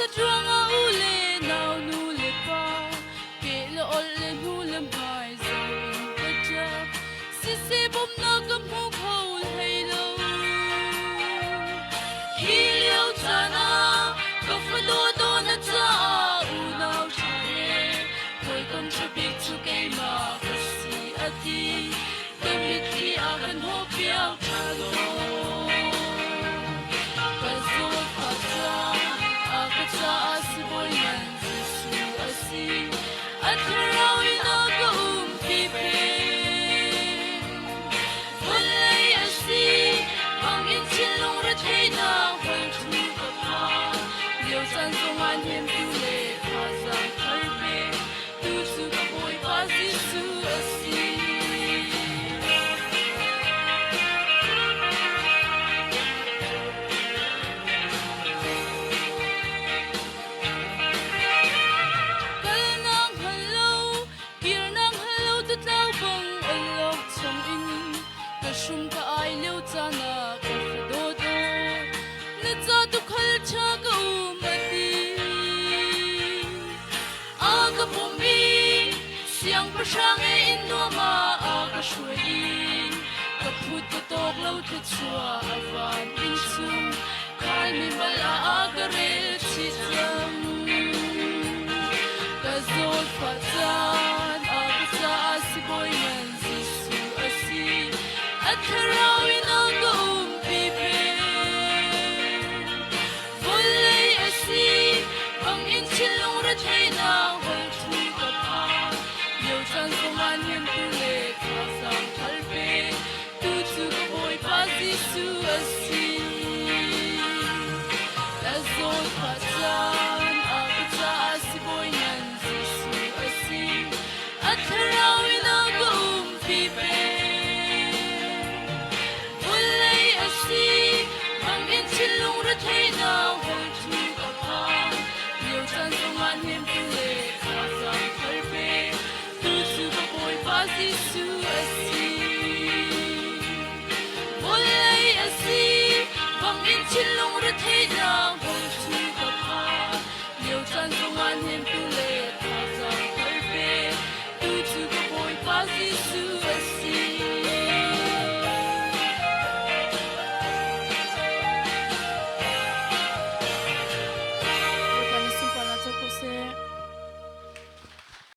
dranga ule nau nu le pa ke le ol le nu le mai zo in ka ja si se bom na ka mu khol hei lo hi liao cha na ka fa do na cha u nau cha ye koi kon cha big chu ke ma ka si ati ka mi ti a kan ho piao cha lo ka zo ka cha sa si boy man si asi at raw ina ka pi pe walay asi ang in silong ra thai na hol thu ka pa liu san song an him tu le pa sang thar pe tu su ka boy pa si su asi shum ka ai leu cha na ka do do na cha tu khal cha ka umati a ka pumi siang pa sang e in no ma a ka shui ka phut ka tok lo tu chua awan in chung kai mi bal a ka re chi cham ka zol fa chan a ka sa si boy man si su asi at raw ina ka pi pe walay asi ang in silong ra thai na hol thu ka pa liu chan song an him tu le ka sang thal pe tu chu ka boy pa si su asi ka zol pa chan a ka cha si boy man si su asi at raw ina ka pi pe ang in silong ra thai na hol thu ka pa liu chan song an him tu le ka sang thar pe tu chu ka boy pa si su asi walay asi ang in silong ra thai na